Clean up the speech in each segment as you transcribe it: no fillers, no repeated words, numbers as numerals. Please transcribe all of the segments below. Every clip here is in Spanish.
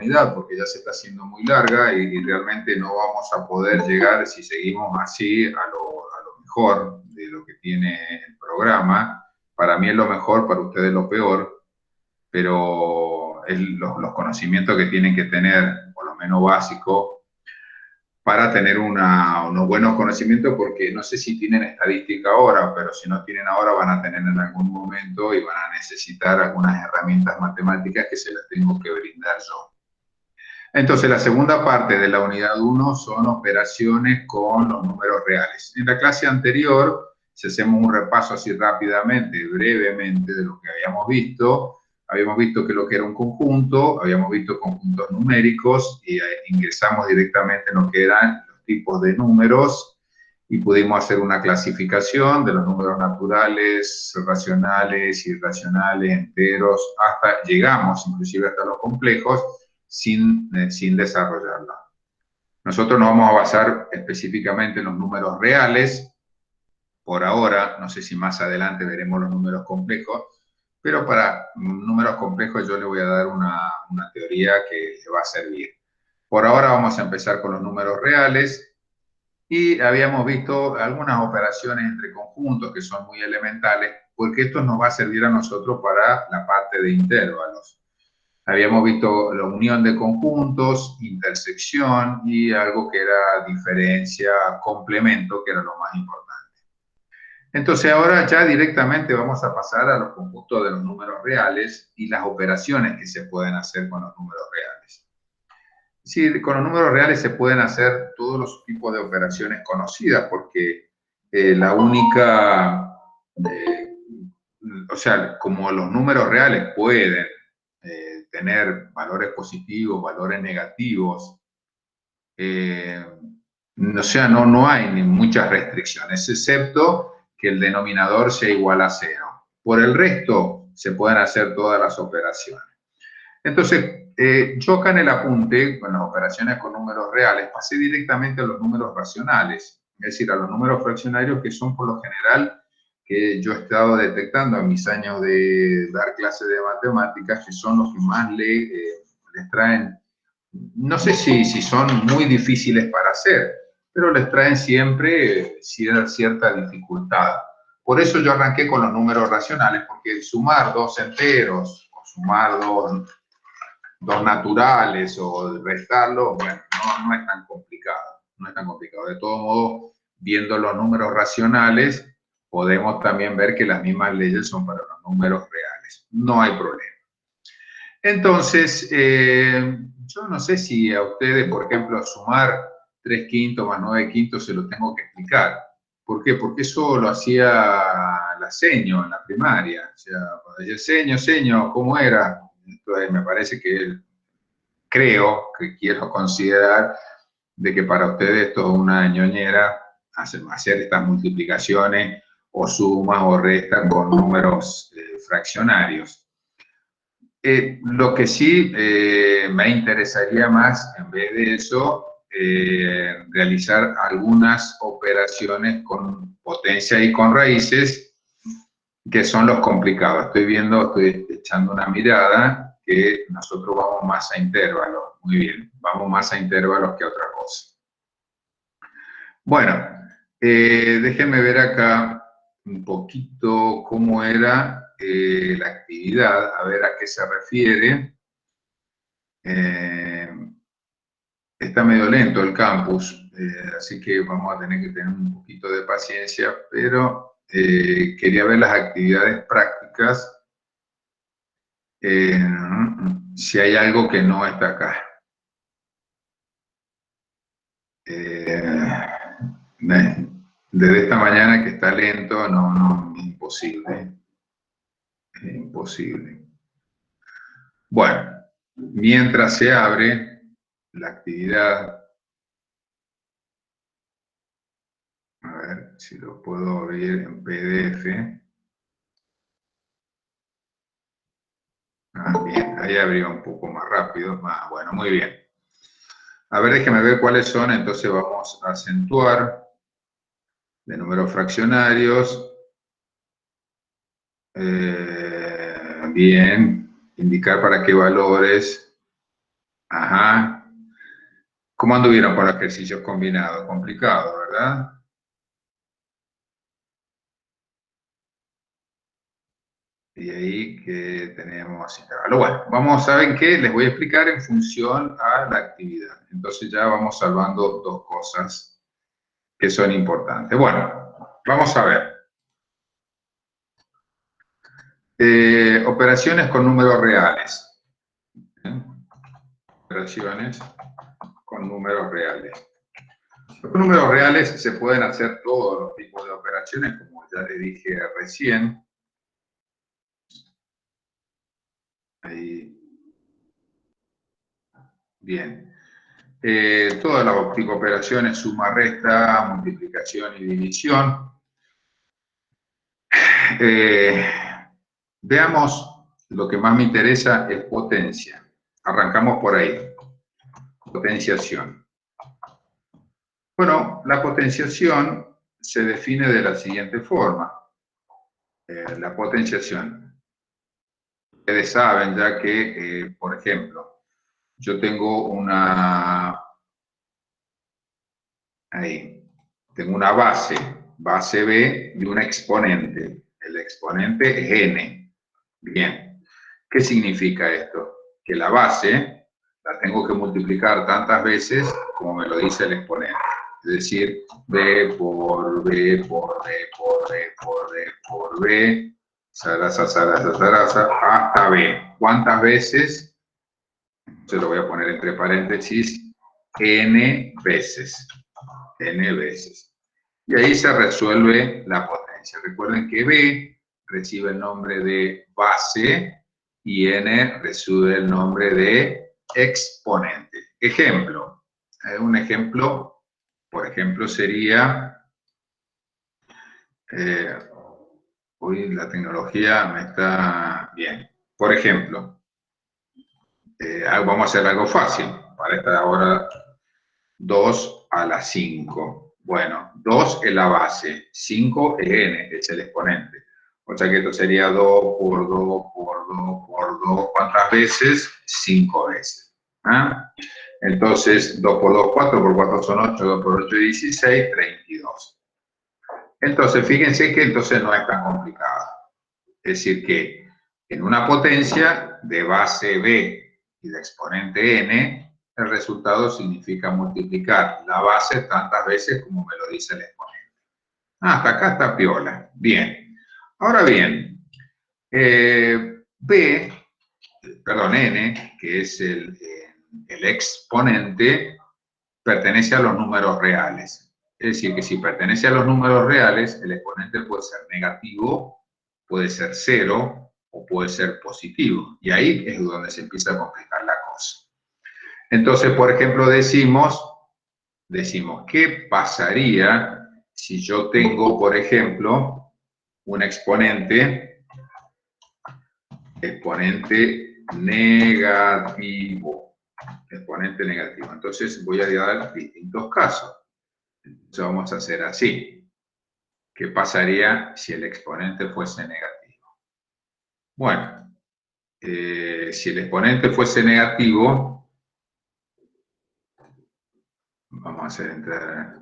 oportunidad porque ya se está haciendo muy larga y realmente no vamos a poder llegar, si seguimos así, a lo mejor de lo que tiene el programa. Para mí es lo mejor, para ustedes lo peor, pero es los conocimientos que tienen que tener, por lo menos básicos, para tener unos buenos conocimientos, porque no sé si tienen estadística ahora, pero si no tienen ahora van a tener en algún momento y van a necesitar algunas herramientas matemáticas que se las tengo que brindar yo. Entonces, la segunda parte de la unidad 1 son operaciones con los números reales. En la clase anterior, si hacemos un repaso así rápidamente, brevemente, de lo que habíamos visto que lo que era un conjunto, habíamos visto conjuntos numéricos y ingresamos directamente en lo que eran los tipos de números y pudimos hacer una clasificación de los números naturales, racionales, irracionales, enteros, hasta llegamos inclusive hasta los complejos, sin desarrollarla. Nosotros nos vamos a basar específicamente en los números reales. Por ahora, no sé si más adelante veremos los números complejos, pero para números complejos yo le voy a dar una teoría que le va a servir. Por ahora vamos a empezar con los números reales y habíamos visto algunas operaciones entre conjuntos que son muy elementales, porque esto nos va a servir a nosotros para la parte de intervalos. Habíamos visto la unión de conjuntos, intersección y algo que era diferencia, complemento, que era lo más importante. Entonces ahora ya directamente vamos a pasar a los conjuntos de los números reales y las operaciones que se pueden hacer con los números reales. Sí, con los números reales se pueden hacer todos los tipos de operaciones conocidas, porque la única, o sea, como los números reales pueden tener valores positivos, valores negativos, o sea, no hay ni muchas restricciones, excepto que el denominador sea igual a 0. Por el resto, se pueden hacer todas las operaciones. Entonces, yo acá en el apunte, con las operaciones con números reales, pasé directamente a los números racionales, es decir, a los números fraccionarios, que son por lo general que yo he estado detectando en mis años de dar clases de matemáticas, que son los que más les traen, no sé si son muy difíciles para hacer, pero les traen siempre cierta dificultad. Por eso yo arranqué con los números racionales, porque sumar dos enteros o sumar dos naturales o restarlo, bueno, no es tan complicado, no es tan complicado. De todos modos, viendo los números racionales, podemos también ver que las mismas leyes son para los números reales. No hay problema. Entonces, yo no sé si a ustedes, por ejemplo, sumar 3 quintos más 9 quintos se lo tengo que explicar. ¿Por qué? Porque eso lo hacía la seño en la primaria. O sea, cuando decía seño, ¿cómo era? Entonces, me parece que creo que quiero considerar de que para ustedes esto es una ñoñera, hacer estas multiplicaciones o sumas o restas con números fraccionarios. Lo que sí me interesaría más, en vez de eso, realizar algunas operaciones con potencia y con raíces, que son los complicados. Estoy echando una mirada que nosotros vamos más a intervalos. Muy bien, vamos más a intervalos que a otra cosa. Bueno, déjenme ver acá un poquito cómo era la actividad, a ver a qué se refiere. Está medio lento el campus, así que vamos a tener que tener un poquito de paciencia, pero quería ver las actividades prácticas, si hay algo que no está acá. Desde esta mañana que está lento, no, imposible. Imposible. Bueno, mientras se abre la actividad, a ver si lo puedo abrir en PDF. Bien, ahí abrió un poco más rápido. Bueno, muy bien. A ver, déjeme ver cuáles son, entonces vamos a acentuar de números fraccionarios. Bien, indicar para qué valores. Ajá. ¿Cómo anduvieron con los ejercicios combinados? Complicado, ¿verdad? Y ahí que tenemos intervalo. Bueno, vamos, ¿saben qué? Les voy a explicar en función a la actividad. Entonces ya vamos salvando dos cosas que son importantes. Bueno, vamos a ver. Operaciones con números reales. ¿Eh? Operaciones con números reales. Los números reales se pueden hacer todos los tipos de operaciones, como ya les dije recién. Ahí. Bien. Todas las tipo de operaciones, suma, resta, multiplicación y división. Veamos, lo que más me interesa es potencia. Arrancamos por ahí. Potenciación. Bueno, la potenciación se define de la siguiente forma. La potenciación. Ustedes saben ya que, por ejemplo, yo tengo tengo una base B y un exponente. El exponente es n. Bien. ¿Qué significa esto? Que la base la tengo que multiplicar tantas veces como me lo dice el exponente. Es decir, B por B por B por B por B por B, zaraza, zaraza, zaraza, hasta B. ¿Cuántas veces? Se lo voy a poner entre paréntesis, n veces. N veces. Y ahí se resuelve la potencia. Recuerden que B recibe el nombre de base y N recibe el nombre de exponente. Ejemplo. Un ejemplo, por ejemplo, sería, hoy la tecnología me está bien. Por ejemplo, vamos a hacer algo fácil. Para esta hora, 2 a la 5. Bueno, 2 es la base, 5 es n, es el exponente. O sea que esto sería 2 por 2 por 2 por 2. ¿Cuántas veces? 5 veces. ¿Ah? Entonces, 2 por 2, 4 por 4 son 8, 2 por 8, 16, 32. Entonces, fíjense que entonces no es tan complicado. Es decir que en una potencia de base B y de exponente n, el resultado significa multiplicar la base tantas veces como me lo dice el exponente. Hasta acá está piola. Bien. Ahora bien, n, que es el exponente, pertenece a los números reales. Es decir, que si pertenece a los números reales, el exponente puede ser negativo, puede ser 0 o puede ser positivo. Y ahí es donde se empieza a complicar la cosa. Entonces, por ejemplo, decimos, ¿qué pasaría si yo tengo, por ejemplo, un exponente negativo? Exponente negativo. Entonces voy a dar distintos casos. Entonces vamos a hacer así. ¿Qué pasaría si el exponente fuese negativo? Bueno, si el exponente fuese negativo, vamos a hacer entrar.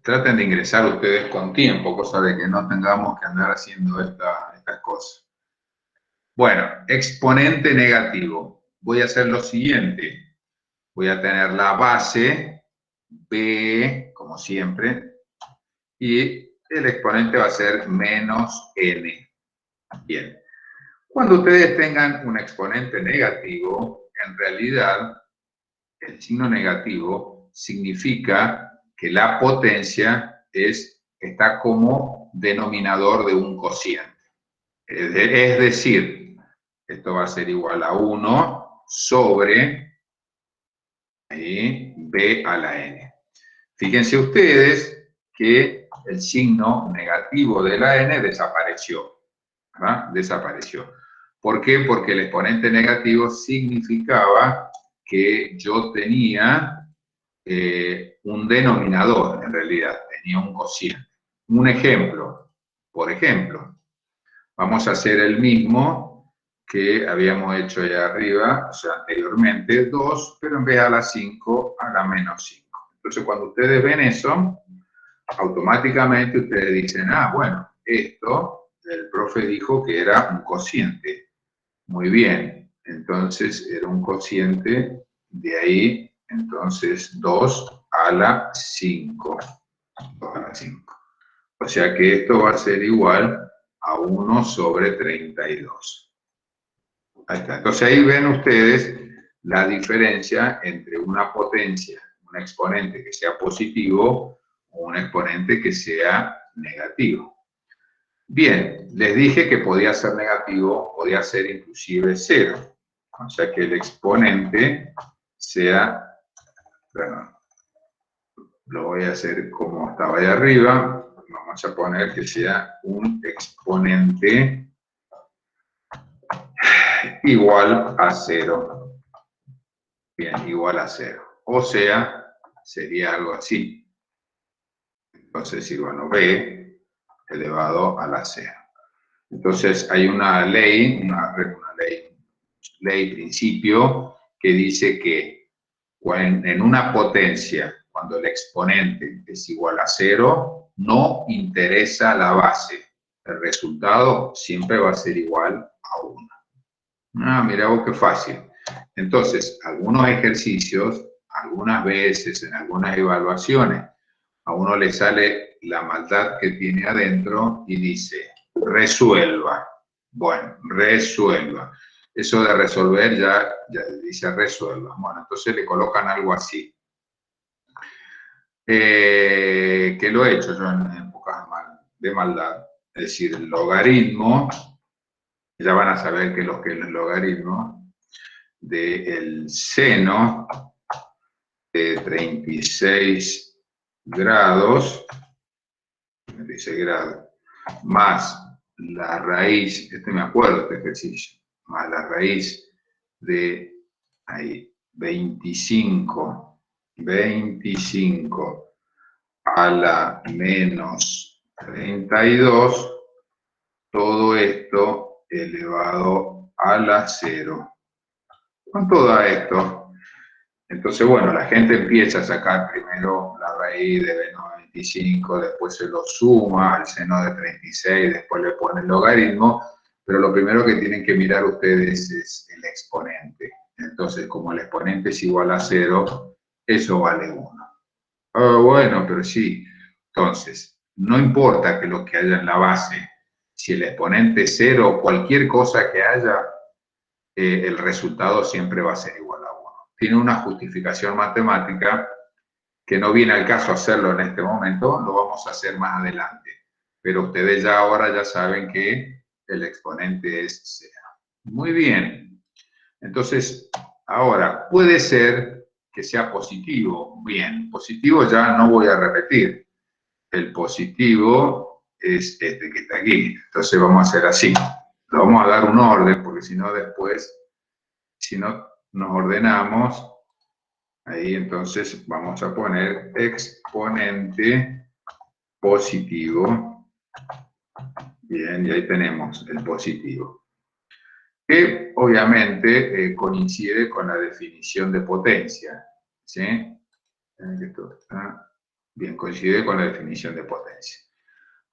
Traten de ingresar ustedes con tiempo, cosa de que no tengamos que andar haciendo estas cosas. Bueno, exponente negativo. Voy a hacer lo siguiente. Voy a tener la base B, como siempre, y el exponente va a ser menos n. Bien. Cuando ustedes tengan un exponente negativo, en realidad el signo negativo significa que la potencia está como denominador de un cociente. Es decir, esto va a ser igual a 1 sobre b a la n. Fíjense ustedes que el signo negativo de la n desapareció. ¿verdad? Desapareció. ¿Por qué? Porque el exponente negativo significaba que yo tenía un denominador, en realidad, tenía un cociente. Un ejemplo, por ejemplo, vamos a hacer el mismo que habíamos hecho allá arriba, o sea, anteriormente, 2, pero en vez de a la 5, a la menos 5. Entonces, cuando ustedes ven eso, automáticamente ustedes dicen, ah, bueno, esto, el profe dijo que era un cociente. Muy bien, entonces era un cociente, de ahí, entonces 2 a la 5. 2 a la 5. O sea que esto va a ser igual a 1 sobre 32. Ahí está. Entonces ahí ven ustedes la diferencia entre una potencia, un exponente que sea positivo o un exponente que sea negativo. Bien, les dije que podía ser negativo, podía ser inclusive 0. O sea que el exponente sea, perdón, lo voy a hacer como estaba ahí arriba, vamos a poner que sea un exponente igual a 0. Bien, igual a 0. O sea, sería algo así. Entonces, si bueno, b elevado a la 0. Entonces, hay una ley, ley, principio, que dice que en una potencia, cuando el exponente es igual a 0, no interesa la base. El resultado siempre va a ser igual a 1. Ah, mira vos qué fácil. Entonces, algunos ejercicios, algunas veces, en algunas evaluaciones, a uno le sale la maldad que tiene adentro y dice, resuelva. Bueno, resuelva. Eso de resolver ya dice resuelva. Bueno, entonces le colocan algo así. Que lo he hecho yo en épocas de maldad. Es decir, el logaritmo, ya van a saber que lo que es el logaritmo, del seno de 36 grados, 36 grados, más la raíz, me acuerdo de este ejercicio, más la raíz de ahí, 25 a la menos 32, todo esto elevado a la 0. Con todo esto, entonces, bueno, la gente empieza a sacar primero la raíz de menos 25, después se lo suma al seno de 36, después le pone el logaritmo, pero lo primero que tienen que mirar ustedes es el exponente. Entonces, como el exponente es igual a 0, eso vale 1. Bueno, pero sí. Entonces, no importa que lo que haya en la base, si el exponente es 0 o cualquier cosa que haya, el resultado siempre va a ser igual a 1. Tiene una justificación matemática que no viene al caso hacerlo en este momento, lo vamos a hacer más adelante. Pero ustedes ya ahora ya saben que el exponente es 0. Muy bien. Entonces, ahora, puede ser que sea positivo. Bien, positivo ya no voy a repetir. El positivo es este que está aquí. Entonces vamos a hacer así. Lo vamos a dar un orden, porque si no después, si no nos ordenamos, ahí entonces vamos a poner exponente positivo. Bien, y ahí tenemos el positivo. Que obviamente coincide con la definición de potencia. ¿Sí? Bien, coincide con la definición de potencia.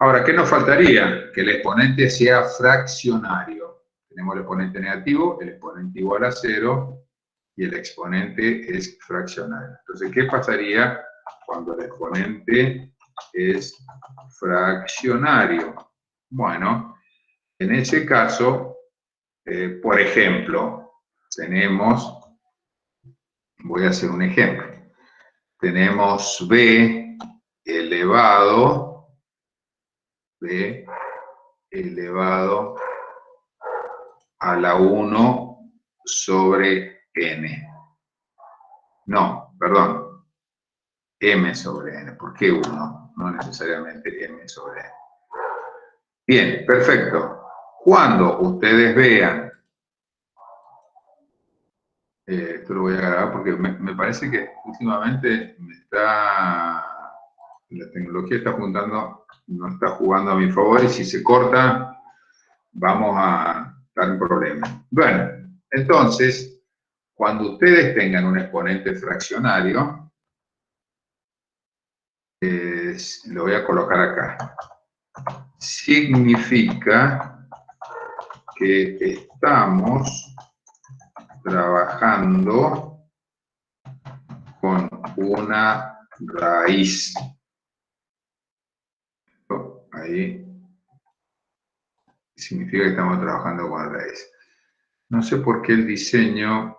Ahora, ¿qué nos faltaría? Que el exponente sea fraccionario. Tenemos el exponente negativo, el exponente igual a 0, y el exponente es fraccionario. Entonces, ¿qué pasaría cuando el exponente es fraccionario? Bueno, en ese caso, por ejemplo, voy a hacer un ejemplo, tenemos b elevado a la 1 sobre n. No, perdón, m sobre n. ¿Por qué 1? No necesariamente m sobre n. Bien, perfecto. Cuando ustedes vean, esto lo voy a grabar porque me parece que últimamente la tecnología está no está jugando a mi favor, y si se corta, vamos a estar en problemas. Bueno, entonces, cuando ustedes tengan un exponente fraccionario, lo voy a colocar acá. Significa que estamos trabajando con una raíz. Ahí significa que estamos trabajando con raíz. No sé por qué el diseño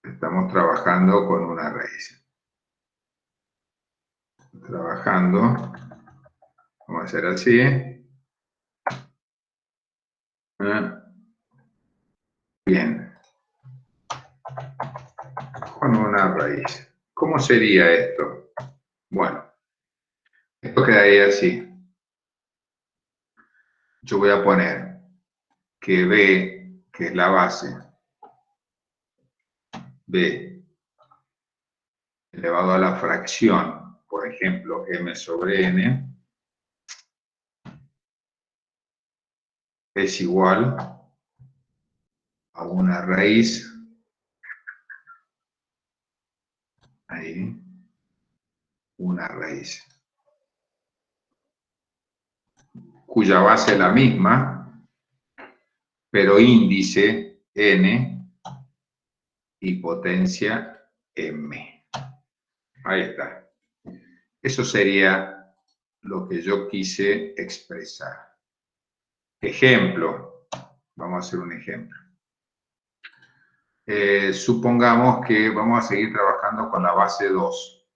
estamos trabajando con una raíz. Trabajando, vamos a hacer así. Bien. Con una raíz. ¿Cómo sería esto? Bueno, esto quedaría así. Yo voy a poner que B, que es la base, B elevado a la fracción, por ejemplo, M sobre N, es igual a una raíz, ahí, una raíz, cuya base es la misma, pero índice N y potencia M. Ahí está. Eso sería lo que yo quise expresar. Ejemplo. Vamos a hacer un ejemplo. Supongamos que vamos a seguir trabajando con la base 2.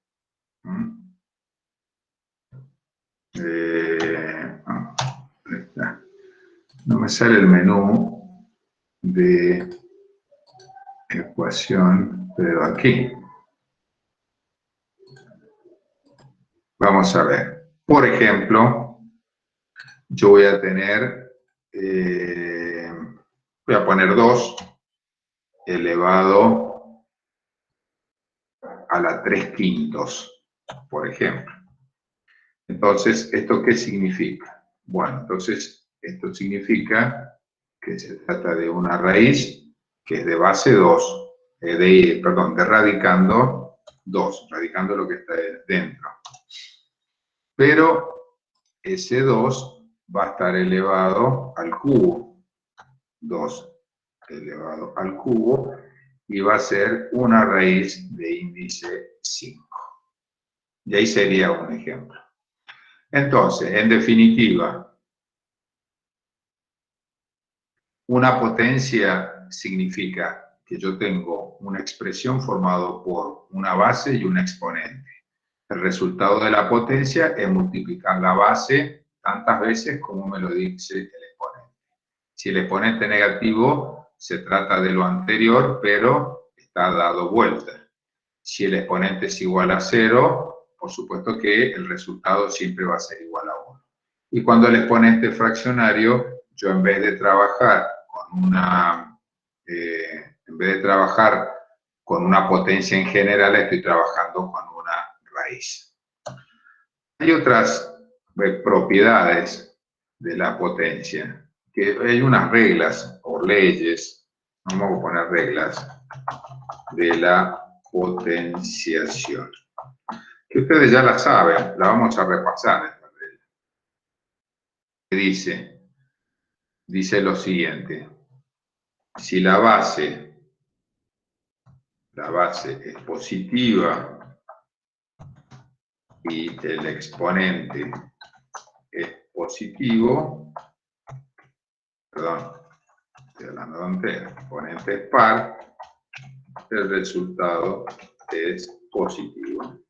No me sale el menú de ecuación, pero aquí. Vamos a ver. Por ejemplo, yo voy a tener, voy a poner 2 elevado a la 3/5, por ejemplo. Entonces, ¿esto qué significa? Bueno, entonces, esto significa que se trata de una raíz que es de base 2, de radicando 2, radicando lo que está dentro. Pero ese 2 va a estar elevado al cubo, 2 elevado al cubo, y va a ser una raíz de índice 5. Y ahí sería un ejemplo. Entonces, en definitiva, una potencia significa que yo tengo una expresión formada por una base y un exponente. El resultado de la potencia es multiplicar la base tantas veces como me lo dice el exponente. Si el exponente negativo, se trata de lo anterior, pero está dado vuelta. Si el exponente es igual a 0, por supuesto que el resultado siempre va a ser igual a 1. Y cuando el exponente es fraccionario, yo en vez de trabajar con una potencia en general, estoy trabajando con una raíz. Hay otras propiedades de la potencia, que hay unas reglas o leyes, vamos a poner reglas, de la potenciación, que ustedes ya la saben, la vamos a repasar esta regla. Que dice lo siguiente: si la base es positiva y el exponente es positivo, perdón, estoy hablando de entero, exponente es par, el resultado es positivo.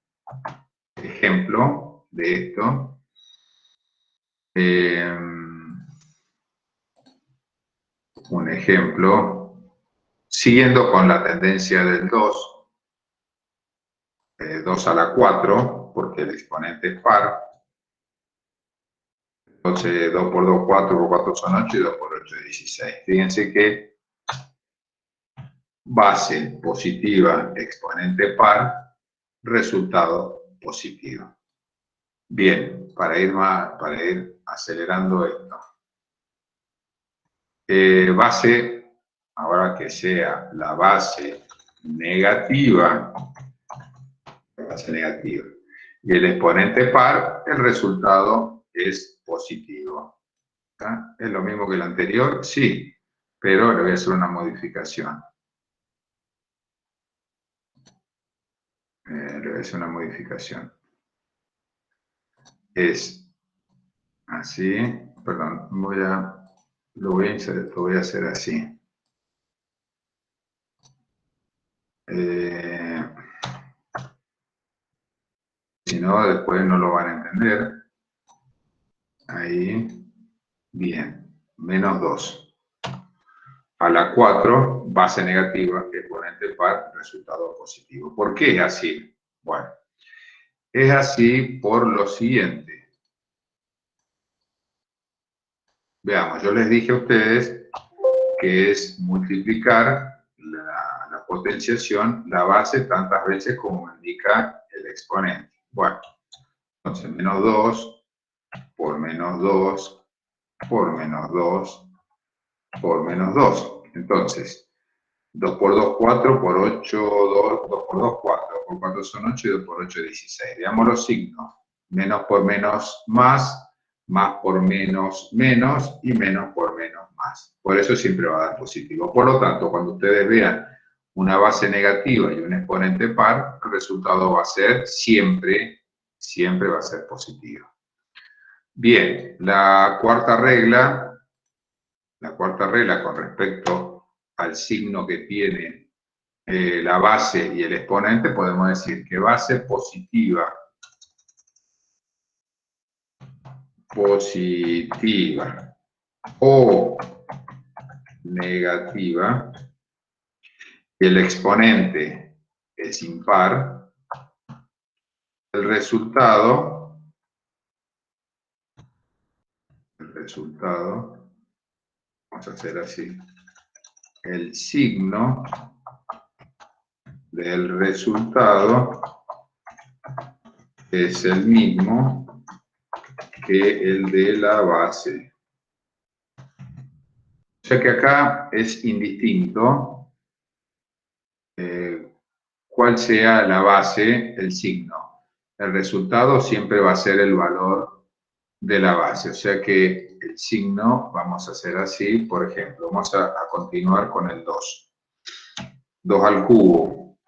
Ejemplo de esto. Un ejemplo, siguiendo con la tendencia del 2, 2 a la 4, porque el exponente es par. Entonces 2 por 2, 4 por 4 son 8 y 2 por 8 es 16. Fíjense que base positiva, exponente par, resultado positivo. Bien, para ir acelerando esto. Base, ahora que sea la base negativa, y el exponente par, el resultado es positivo. ¿Está? ¿Es lo mismo que el anterior? Sí, pero le voy a hacer una modificación. Le voy a hacer una modificación. Es así, perdón, lo voy a hacer así. Si no, después no lo van a entender. Ahí, bien, menos 2. A la 4, base negativa, exponente par, resultado positivo. ¿Por qué es así? Bueno, es así por lo siguiente. Veamos, yo les dije a ustedes que es multiplicar la potenciación, la base, tantas veces como indica el exponente. Bueno, entonces menos 2 por menos 2 por menos 2 por menos 2. Entonces, 2 por 2, 4, por 8, 2, 2 por 2, 4, por 4 son 8 y 2 por 8, 16. Veamos los signos. Menos por menos más por menos menos y menos por menos más. Por eso siempre va a dar positivo. Por lo tanto, cuando ustedes vean una base negativa y un exponente par, el resultado va a ser siempre va a ser positivo. Bien, la cuarta regla con respecto al signo que tiene la base y el exponente, podemos decir que base positiva o negativa, y el exponente es impar, el resultado, vamos a hacer así, el signo del resultado es el mismo que el de la base. O sea que acá es indistinto cuál sea la base, el signo. El resultado siempre va a ser el valor de la base. O sea que el signo, vamos a hacer así, por ejemplo, vamos a continuar con el 2. 2 al cubo.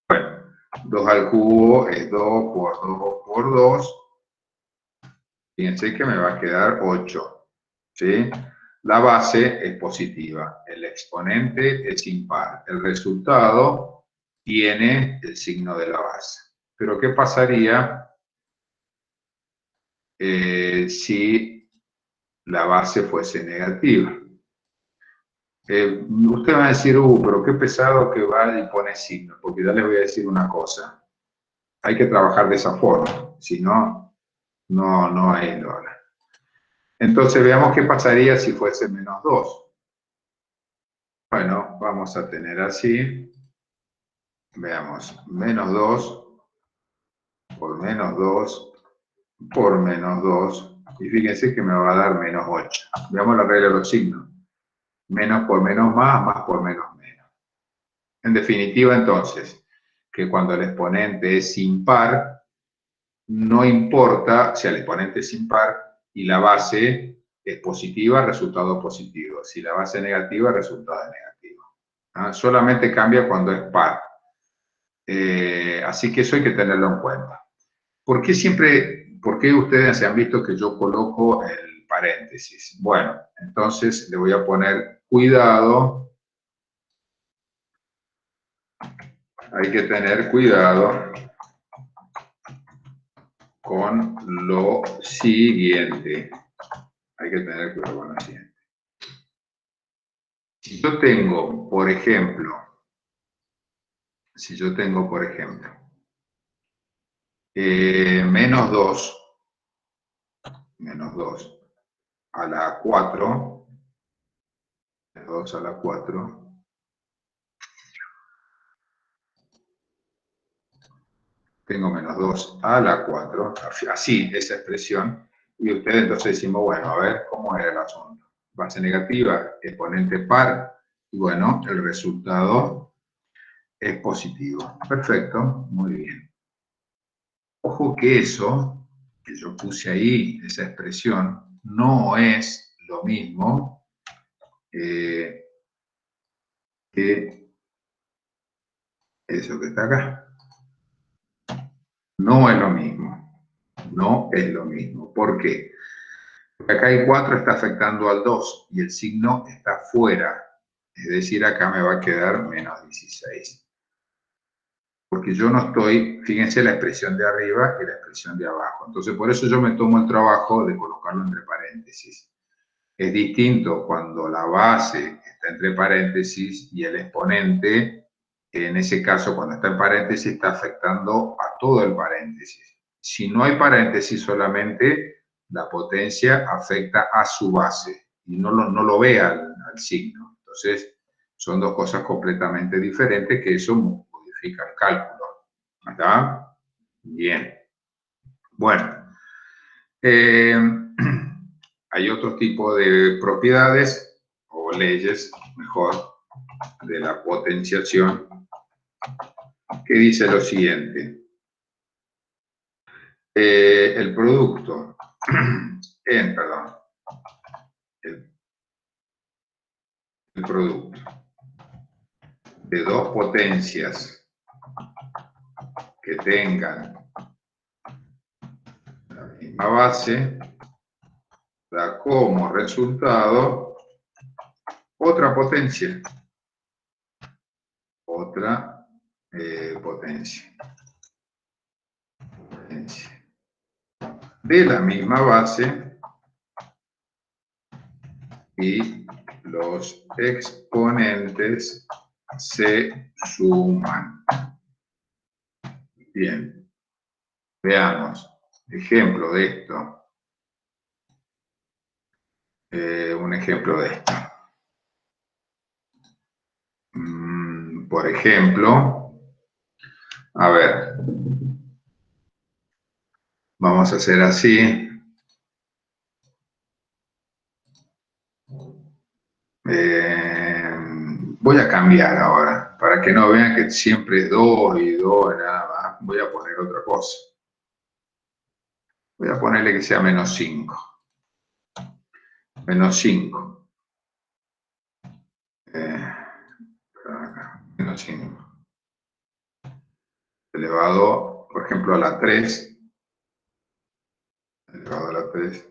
Bueno, 2 al cubo es 2 por 2 por 2. Fíjense que me va a quedar 8. ¿Sí? La base es positiva, el exponente es impar. El resultado tiene el signo de la base. Pero ¿qué pasaría si la base fuese negativa? Usted va a decir, pero qué pesado que va y pone signo, porque ya les voy a decir una cosa. Hay que trabajar de esa forma, si no, no hay dólar. Entonces veamos qué pasaría si fuese menos 2. Bueno, vamos a tener así, veamos, menos 2 por menos 2 por menos 2, y fíjense que me va a dar menos 8. Veamos la regla de los signos. Menos por menos más por menos menos. En definitiva, entonces, que cuando el exponente es impar, no importa si el exponente es impar y la base es positiva, resultado positivo. Si la base es negativa, resultado es negativo. ¿Ah? Solamente cambia cuando es par. Así que eso hay que tenerlo en cuenta. ¿Por qué ustedes se han visto que yo coloco el paréntesis? Bueno, entonces le voy a poner cuidado. Hay que tener cuidado con lo siguiente. Hay que tener cuidado con lo siguiente. Si yo tengo, por ejemplo, menos 2 a la 4, 2 a la 4, tengo menos 2 a la 4, así, esa expresión, y ustedes entonces decimos, bueno, a ver cómo era el asunto. Base negativa, exponente par, y bueno, el resultado es positivo. Perfecto, muy bien. Ojo que eso, que yo puse ahí, esa expresión, no es lo mismo que eso que está acá. No es lo mismo. No es lo mismo. ¿Por qué? Porque acá el 4 está afectando al 2 y el signo está fuera. Es decir, acá me va a quedar menos 16. Porque yo no estoy, fíjense la expresión de arriba y la expresión de abajo. Entonces, por eso yo me tomo el trabajo de colocarlo entre paréntesis. Es distinto cuando la base está entre paréntesis y el exponente, en ese caso, cuando está en paréntesis, está afectando a todo el paréntesis. Si no hay paréntesis solamente, la potencia afecta a su base y no lo ve al signo. Entonces, son dos cosas completamente diferentes que eso modifica el cálculo. ¿Está? Bien. Bueno. Hay otro tipo de propiedades o leyes, mejor, de la potenciación, que dice lo siguiente. El producto, perdón, el producto de dos potencias que tengan la misma base da como resultado otra potencia. Otra potencia. De la misma base y los exponentes se suman. Bien, veamos. Ejemplo de esto. Un ejemplo de esto. Por ejemplo, a ver, vamos a hacer así. Voy a cambiar ahora, para que no vean que siempre es 2 y 2 nada más. Voy a poner otra cosa. Voy a ponerle que sea menos 5. Menos 5. Menos 5. Elevado, por ejemplo, a la 3. Elevado a la 3.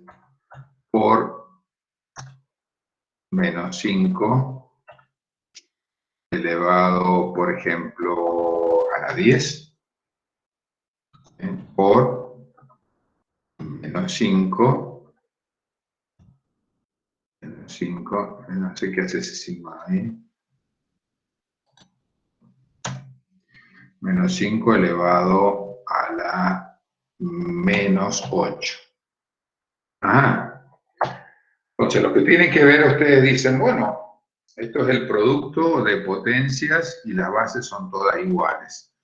Por menos 5. Elevado, por ejemplo, a la 10. Por menos 5. Menos 5. No sé qué hace ese sigma ahí. Menos 5 elevado a la menos 8. Entonces, lo que tienen que ver, ustedes dicen, bueno, esto es el producto de potencias y las bases son todas iguales.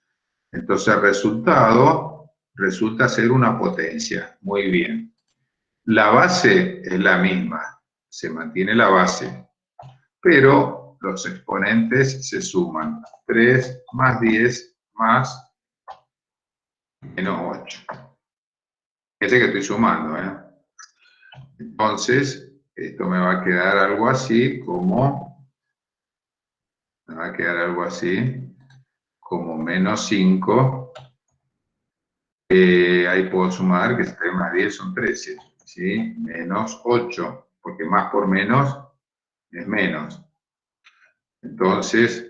Entonces, el resultado resulta ser una potencia. Muy bien. La base es la misma, se mantiene la base, pero los exponentes se suman. 3 más 10 más menos 8. Fíjense que estoy sumando, ¿eh? Entonces, esto me va a quedar algo así como, menos 5. Ahí puedo sumar que 3 más 10 son 13, ¿sí? Menos 8, porque más por menos es menos. Entonces,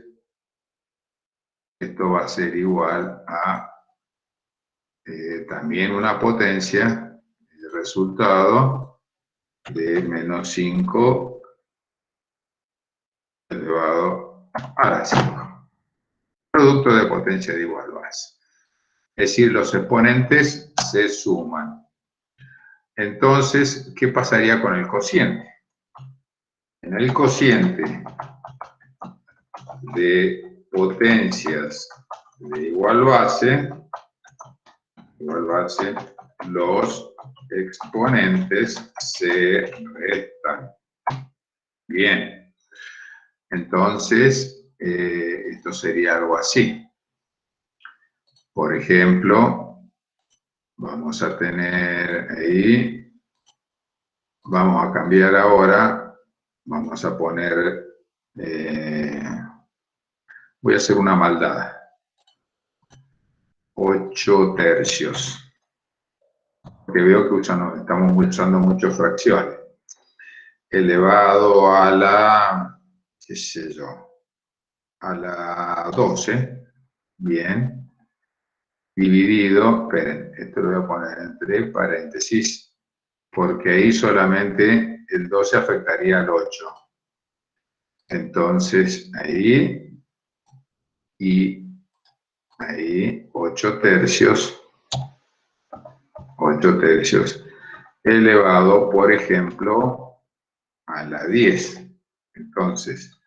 esto va a ser igual a también una potencia, el resultado de menos 5 elevado a la 5. Producto de potencia de igual base. Es decir, los exponentes se suman. Entonces, ¿qué pasaría con el cociente? En el cociente de potencias de igual base, igual base, los exponentes se restan. Bien, entonces esto sería algo así. Por ejemplo, vamos a tener ahí, vamos a cambiar ahora, vamos a poner, voy a hacer una maldad. 8 tercios. Porque veo que estamos usando muchas fracciones. Elevado a la, qué sé yo, a la 12. Bien. Dividido, esperen, esto lo voy a poner entre paréntesis, porque ahí solamente el 12 afectaría al 8. Entonces, ahí y ahí, 8 tercios, 8 tercios, elevado, por ejemplo, a la 10. Entonces,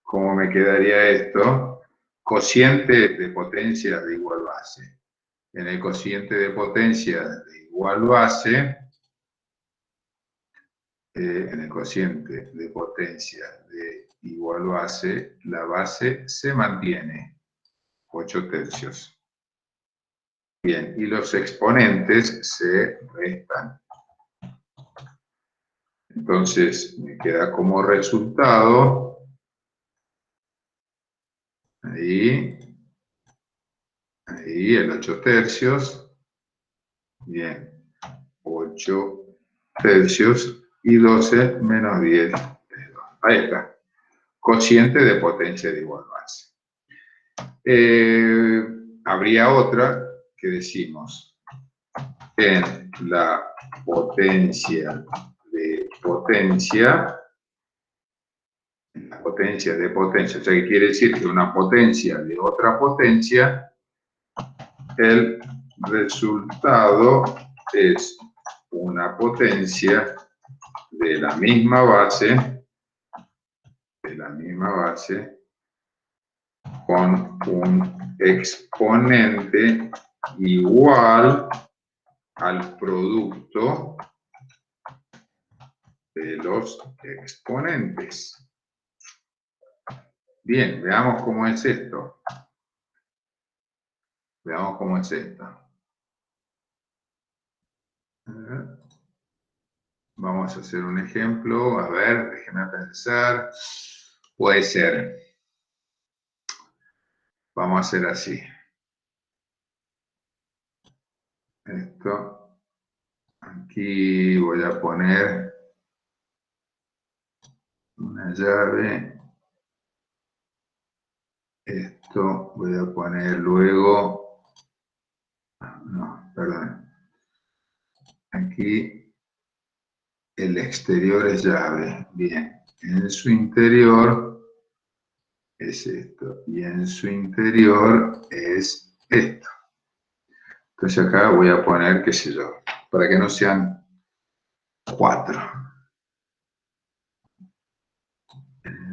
¿cómo me quedaría esto? Cociente de potencia de igual base. En el cociente de potencia de igual base, en el cociente de potencia de igual base, la base se mantiene, 8 tercios. Bien, y los exponentes se restan. Entonces, me queda como resultado, ahí el 8 tercios, bien, 8 tercios y 12 menos 10 es 2. Ahí está, cociente de potencia de igual base. Habría otra que decimos, en la potencia de potencia, en la potencia de potencia, o sea que quiere decir que una potencia de otra potencia, el resultado es una potencia de la misma base, con un exponente igual al producto de los exponentes. Bien, veamos cómo es esto. Veamos cómo es esto. Vamos a hacer un ejemplo. A ver, déjenme pensar. Puede ser. Vamos a hacer así. Esto. Aquí voy a poner una llave. Esto voy a poner luego. No, perdón. Aquí el exterior es llave. Bien. En su interior es esto. Y en su interior es esto. Entonces acá voy a poner, qué sé yo, para que no sean 4.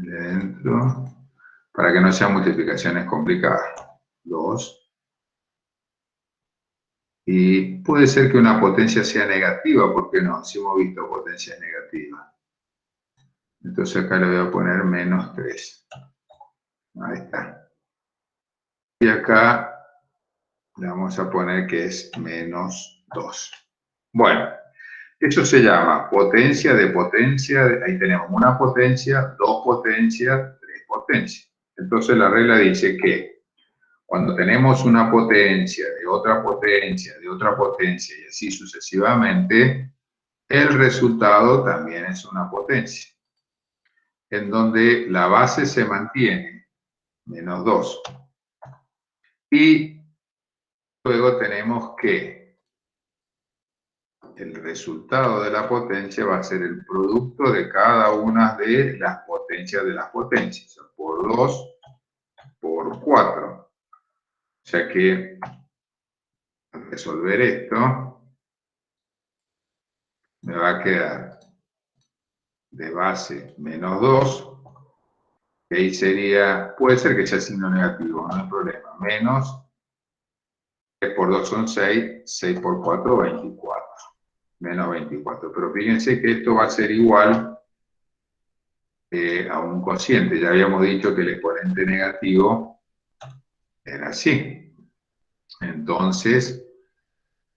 Dentro, para que no sean multiplicaciones complicadas. 2. Y puede ser que una potencia sea negativa, ¿por qué no? Si hemos visto potencias negativas. Entonces acá le voy a poner menos 3. Ahí está. Y acá le vamos a poner que es menos 2. Bueno, eso se llama potencia de potencia. Ahí tenemos una potencia, dos potencias, tres potencias. Entonces la regla dice que cuando tenemos una potencia, de otra potencia, de otra potencia y así sucesivamente, el resultado también es una potencia, en donde la base se mantiene, menos 2. Y luego tenemos que el resultado de la potencia va a ser el producto de cada una de las potencias de las potencias, por 2, por 4. O sea que al resolver esto, me va a quedar de base menos 2, que ahí sería, puede ser que sea signo negativo, no hay problema, menos 3 por 2 son 6, 6 por 4, 24. Menos 24. Pero fíjense que esto va a ser igual a un cociente. Ya habíamos dicho que el exponente negativo era así. Entonces,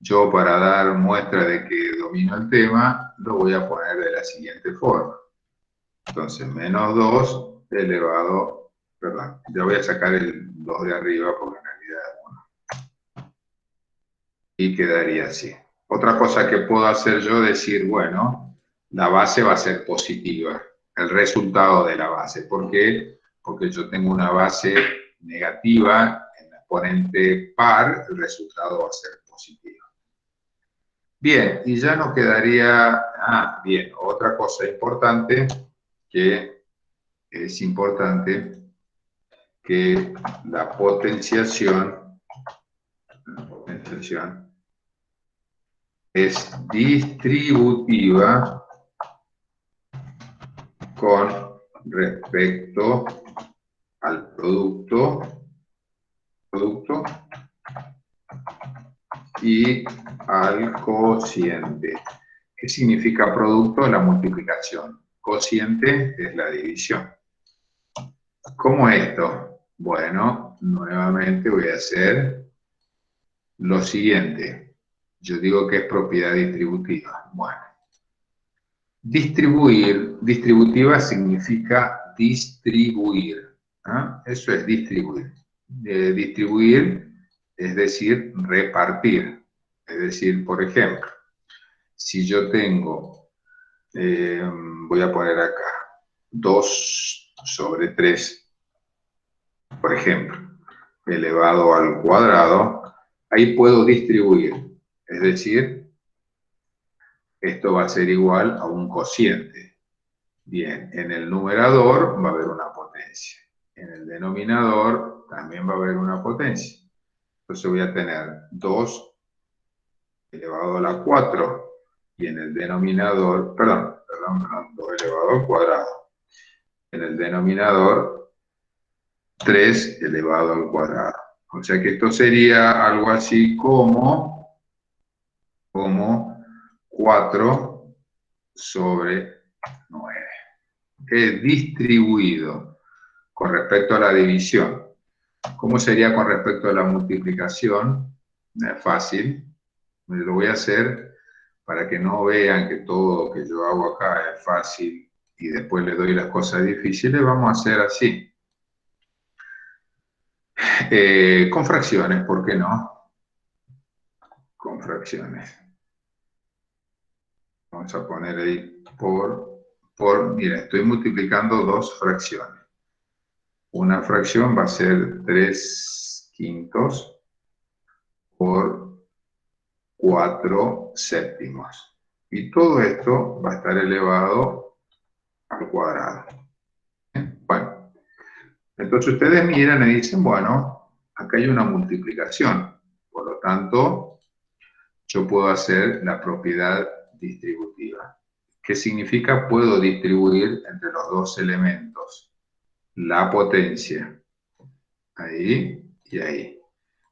yo para dar muestra de que domino el tema, lo voy a poner de la siguiente forma. Entonces, menos 2 elevado, perdón, ya voy a sacar el 2 de arriba porque en realidad es 1. Y quedaría así. Otra cosa que puedo hacer yo es decir, bueno, la base va a ser positiva, el resultado de la base. ¿Por qué? Porque yo tengo una base negativa en el exponente par, el resultado va a ser positivo. Bien, y ya nos quedaría, bien, otra cosa importante que es importante que la potenciación es distributiva con respecto al producto y al cociente. ¿Qué significa producto? La multiplicación. Cociente es la división. ¿Cómo esto? Bueno, nuevamente voy a hacer lo siguiente. Yo digo que es propiedad distributiva. Bueno, distributiva significa distribuir. Eso es distribuir. Distribuir es decir, repartir. Es decir, por ejemplo, si yo tengo, voy a poner acá, 2 sobre 3, por ejemplo, elevado al cuadrado, ahí puedo distribuir. Es decir, esto va a ser igual a un cociente. Bien, en el numerador va a haber una potencia. En el denominador también va a haber una potencia. Entonces voy a tener 2 elevado a la 4 y en el denominador, perdón, 2 elevado al cuadrado. En el denominador, 3 elevado al cuadrado. O sea que esto sería algo así como 4 sobre 9. Es distribuido con respecto a la división. ¿Cómo sería con respecto a la multiplicación? Es fácil. Lo voy a hacer para que no vean que todo lo que yo hago acá es fácil y después les doy las cosas difíciles. Vamos a hacer así. Con fracciones, ¿por qué no? Con fracciones. Vamos a poner ahí mira, estoy multiplicando 2 fracciones. Una fracción va a ser 3 quintos por 4 séptimos. Y todo esto va a estar elevado al cuadrado. Bueno, entonces ustedes miran y dicen, bueno, acá hay una multiplicación. Por lo tanto, yo puedo hacer la propiedad distributiva. ¿Qué significa? Puedo distribuir entre los dos elementos la potencia. Ahí y ahí.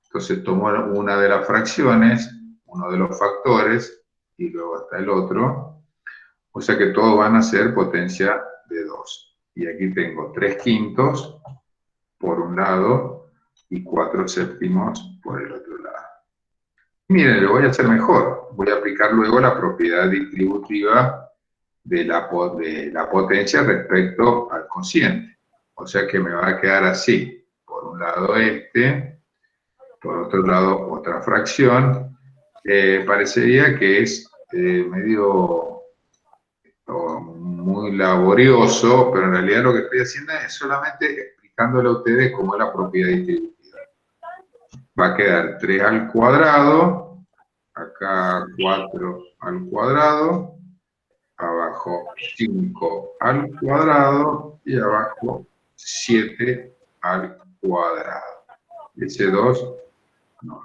Entonces tomo una de las fracciones, uno de los factores, y luego hasta el otro. O sea que todos van a ser potencia de 2. Y aquí tengo 3 quintos por un lado y 4 séptimos por el otro lado. Miren, lo voy a hacer mejor. Voy a aplicar luego la propiedad distributiva de la potencia respecto al cociente. O sea que me va a quedar así. Por un lado por otro lado otra fracción. Parecería que es medio muy laborioso, pero en realidad lo que estoy haciendo es solamente explicándole a ustedes cómo es la propiedad distributiva. Va a quedar 3 al cuadrado, acá 4 al cuadrado, abajo 5 al cuadrado y abajo 7 al cuadrado. Ese 2, no.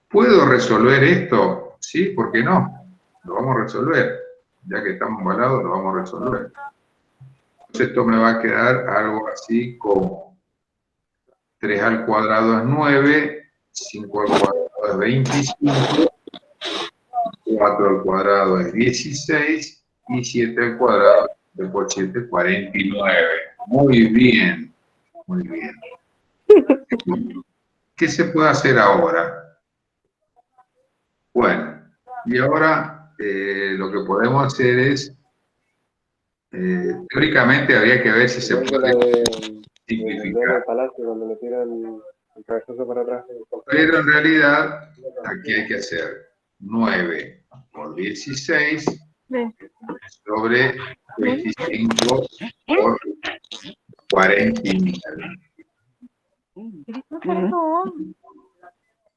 ¿Puedo resolver esto? Sí, ¿por qué no? Lo vamos a resolver. Ya que estamos embalados, lo vamos a resolver. Entonces esto me va a quedar algo así como 3 al cuadrado es 9, 5 al cuadrado cuadrado es 25, 4 al cuadrado es 16 y 7 al cuadrado por 7 es 49. Muy bien, muy bien. ¿Qué se puede hacer ahora? Bueno, y ahora lo que podemos hacer es, teóricamente habría que ver si se puede simplificar. Pero en realidad, aquí hay que hacer 9 por 16 sobre 25 por 49.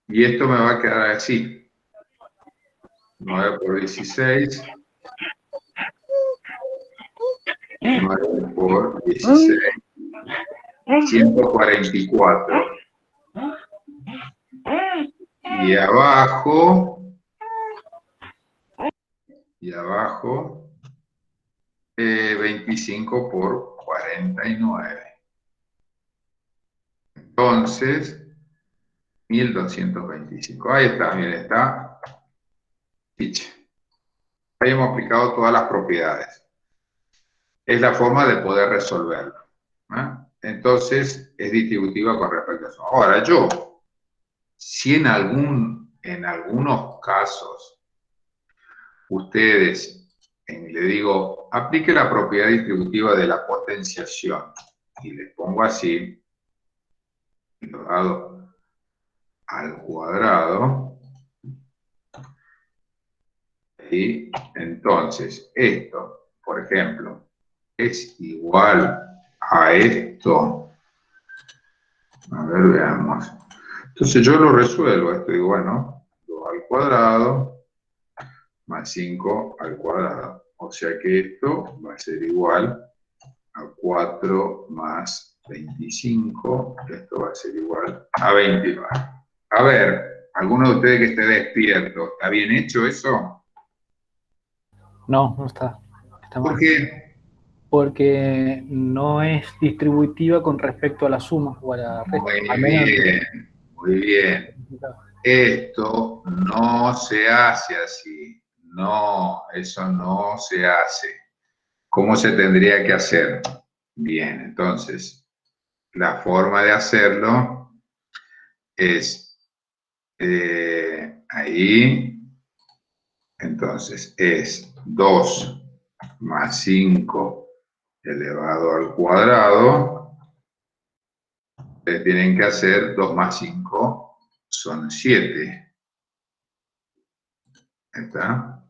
Y esto me va a quedar así. 9 por 16. 9 por 16. 144. Y abajo 25 por 49. Entonces, 1225. Ahí está, miren, está. Ahí hemos aplicado todas las propiedades. Es la forma de poder resolverlo. Entonces, es distributiva con respecto a eso. Ahora, si en algunos casos ustedes, le digo, aplique la propiedad distributiva de la potenciación, y les pongo así, elevado al cuadrado, y entonces esto, por ejemplo, es igual a esto. A ver, veamos. Entonces yo lo resuelvo, esto digo, bueno, 2 al cuadrado más 5 al cuadrado. O sea que esto va a ser igual a 4 más 25. Esto va a ser igual a 29. A ver, alguno de ustedes que esté despierto, ¿está bien hecho eso? No, no está. Está mal. ¿Por qué? Porque no es distributiva con respecto a la suma o a la resta. Muy Al menos bien, muy bien. Esto no se hace así. No, eso no se hace. ¿Cómo se tendría que hacer? Bien, entonces, la forma de hacerlo es ahí, entonces es 2 más 5 elevado al cuadrado. Ustedes tienen que hacer 2 más 5 son 7. ¿Está?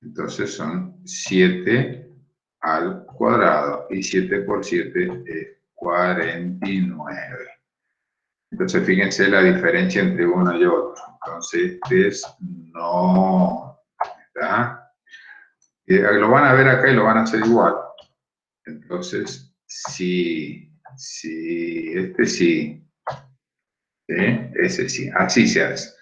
Entonces son 7 al cuadrado y 7 por 7 es 49. Entonces fíjense la diferencia entre uno y otro. Entonces no. ¿Está? Lo van a ver acá y lo van a hacer igual. Entonces, sí, este sí, ese sí, así se hace.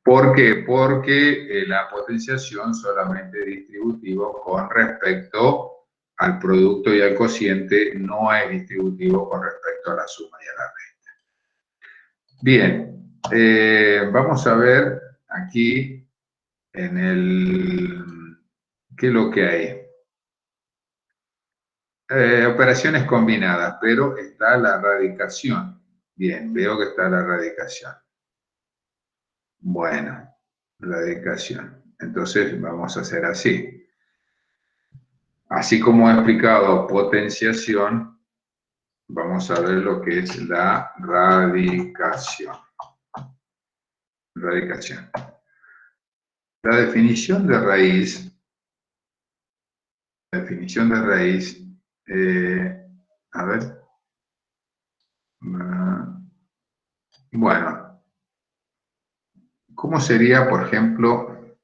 ¿Por qué? Porque la potenciación solamente es distributivo con respecto al producto y al cociente, no es distributivo con respecto a la suma y a la resta. Bien, vamos a ver aquí en ¿qué es lo que hay? Operaciones combinadas, pero está la radicación. Bien, veo que está la radicación. Bueno, radicación. Entonces vamos a hacer así. Así como he explicado potenciación, vamos a ver lo que es la radicación. Radicación. La definición de raíz, a ver, bueno, ¿cómo sería, por ejemplo,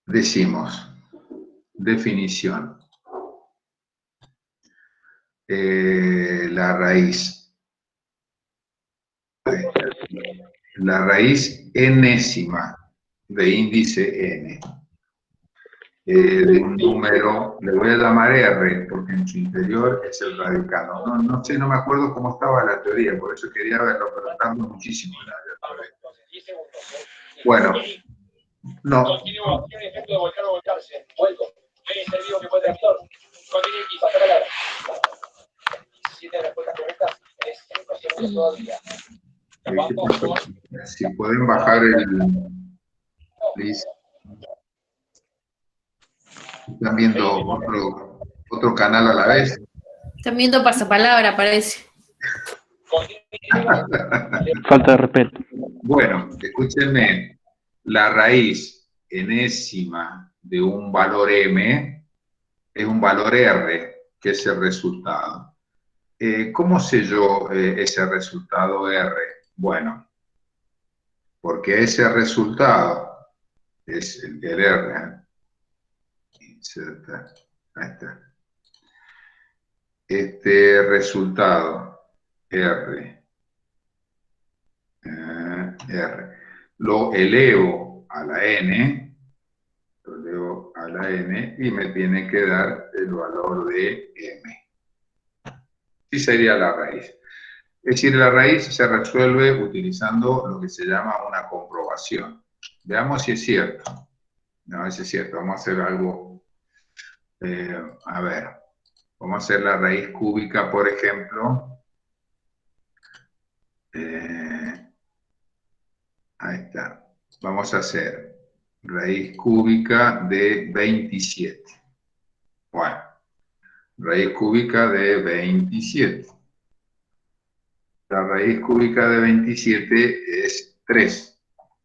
decimos, definición, la raíz enésima de índice n. de un número, le voy a llamar R, porque en su interior es el radicando. No sé, no me acuerdo cómo estaba la teoría, por eso quería verlo, pero tardo muchísimo en la teoría. Bueno, no. Continuo, tiene efecto de volcar o volcarse. Vuelco. ¿Ven el vivo que fue tractor? Continúe y pasa palabra. 17 respuestas correctas. Es 5 segundos todavía. ¿Qué pasó? Si pueden bajar el... Please. Están viendo otro canal a la vez. Están viendo pasapalabra, parece. Falta de respeto. Bueno, escúchenme. La raíz enésima de un valor m es un valor r, que es el resultado. ¿Cómo sé yo ese resultado r? Bueno, porque ese resultado es el r. Inserta. Ahí está. Este resultado r, lo elevo a la n, y me tiene que dar el valor de m. Sí sería la raíz. Es decir, la raíz se resuelve utilizando lo que se llama una comprobación. Veamos si es cierto. No, si es cierto. Vamos a hacer algo. A ver. Vamos a hacer la raíz cúbica, por ejemplo. Ahí está. Vamos a hacer raíz cúbica de 27. Bueno, raíz cúbica de 27. La raíz cúbica de 27 es 3.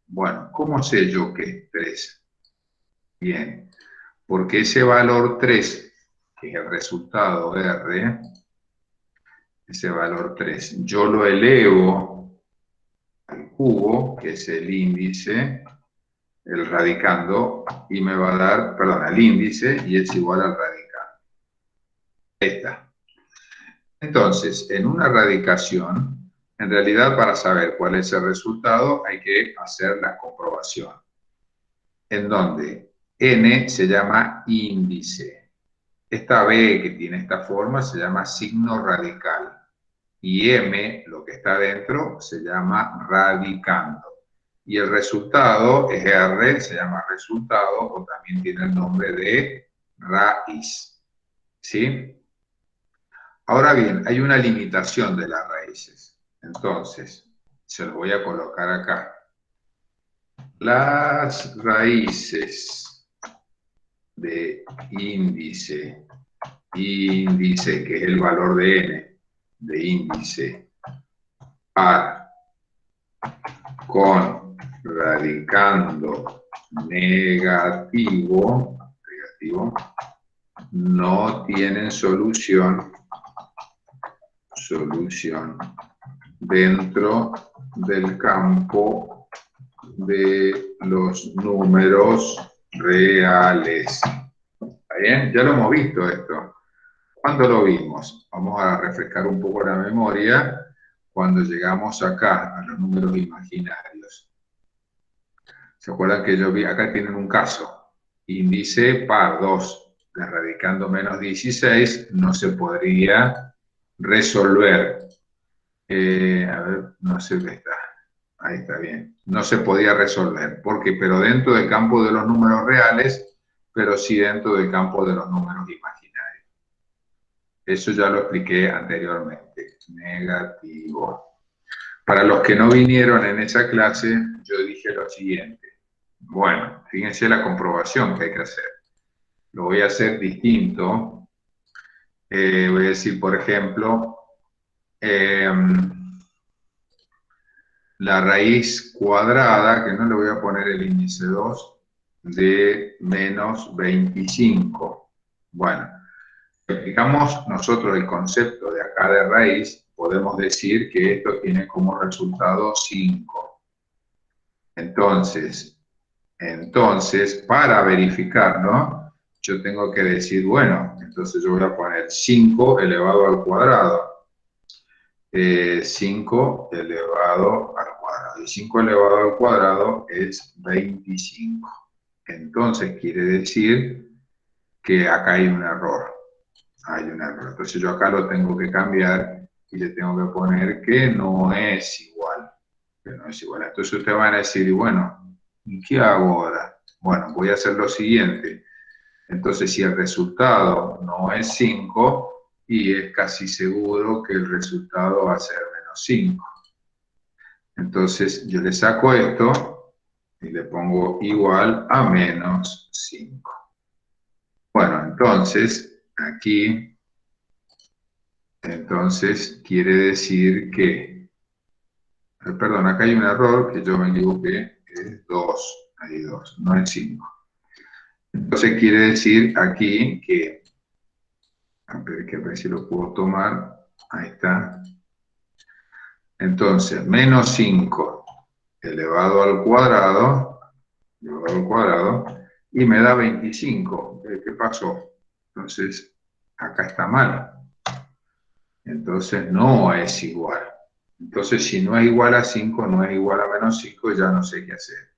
Bueno, ¿cómo sé yo que es 3? Bien, porque ese valor 3, que es el resultado R, ese valor 3, yo lo elevo al cubo, que es el índice, el radicando, y me va a dar, perdón, al índice, y es igual al radicando. Ahí está. Entonces, en una radicación, en realidad para saber cuál es el resultado hay que hacer la comprobación, en donde n se llama índice. Esta b que tiene esta forma se llama signo radical, y m, lo que está dentro, se llama radicando. Y el resultado es R, se llama resultado, o también tiene el nombre de raíz. ¿Sí? Ahora bien, hay una limitación de las raíces. Entonces, se lo voy a colocar acá. Las raíces de índice, que es el valor de n, de índice par con radicando negativo, no tienen solución dentro del campo de los números reales. ¿Está bien? Ya lo hemos visto esto. ¿Cuándo lo vimos? Vamos a refrescar un poco la memoria cuando llegamos acá, a los números imaginarios. ¿Se acuerdan que yo vi? Acá tienen un caso. Índice par 2, radicando menos 16, no se podría resolver. A ver, no sé dónde está. Ahí está bien. No se podía resolver. ¿Por qué? Pero dentro del campo de los números reales, pero sí dentro del campo de los números imaginarios. Eso ya lo expliqué anteriormente. Negativo. Para los que no vinieron en esa clase, yo dije lo siguiente. Bueno, fíjense la comprobación que hay que hacer. Lo voy a hacer distinto. Voy a decir, por ejemplo, la raíz cuadrada, que no le voy a poner el índice 2, de menos 25. Bueno, si aplicamos nosotros el concepto de acá de raíz, podemos decir que esto tiene como resultado 5. Entonces, para verificar, ¿no? Yo tengo que decir, bueno, entonces yo voy a poner 5 elevado al cuadrado. 5 elevado al cuadrado. Y 5 elevado al cuadrado es 25. Entonces quiere decir que acá hay un error. Hay un error. Entonces yo acá lo tengo que cambiar y le tengo que poner que no es igual. Que no es igual. Entonces ustedes van a decir, y bueno, ¿y qué hago ahora? Bueno, voy a hacer lo siguiente. Entonces, si el resultado no es 5, y es casi seguro que el resultado va a ser menos 5. Entonces, yo le saco esto y le pongo igual a menos 5. Bueno, entonces, aquí, entonces quiere decir que, perdón, acá hay un error que yo me equivoqué, es 2, hay 2, no es 5. Entonces quiere decir aquí que, a ver si lo puedo tomar, ahí está. Entonces, menos 5 elevado al cuadrado, y me da 25. ¿Qué pasó? Entonces, acá está mal. Entonces, no es igual. Entonces, si no es igual a 5, no es igual a menos 5, ya no sé qué hacer.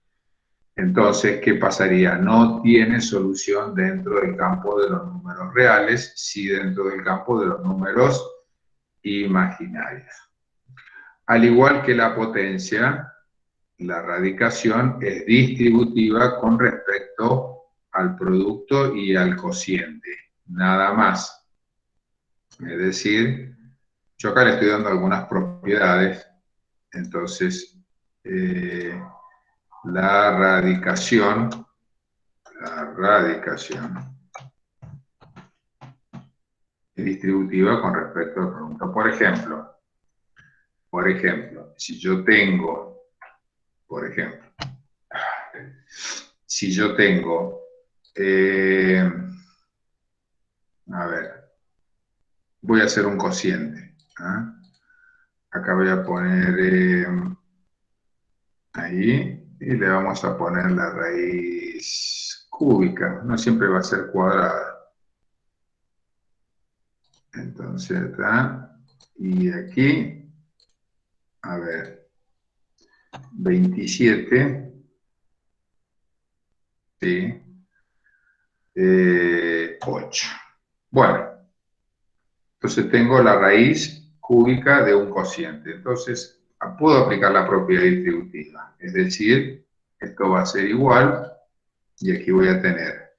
Entonces, ¿qué pasaría? No tiene solución dentro del campo de los números reales, sí dentro del campo de los números imaginarios. Al igual que la potencia, la radicación es distributiva con respecto al producto y al cociente, nada más. Es decir, yo acá le estoy dando algunas propiedades, entonces la radicación es distributiva con respecto al producto. Por ejemplo, si yo tengo, a ver, voy a hacer un cociente. Acá voy a poner ahí, y le vamos a poner la raíz cúbica, no siempre va a ser cuadrada. Entonces, y aquí, a ver, 27, ¿sí? 8. Bueno, entonces tengo la raíz cúbica de un cociente. Entonces, puedo aplicar la propiedad distributiva. Es decir, esto va a ser igual, y aquí voy a tener,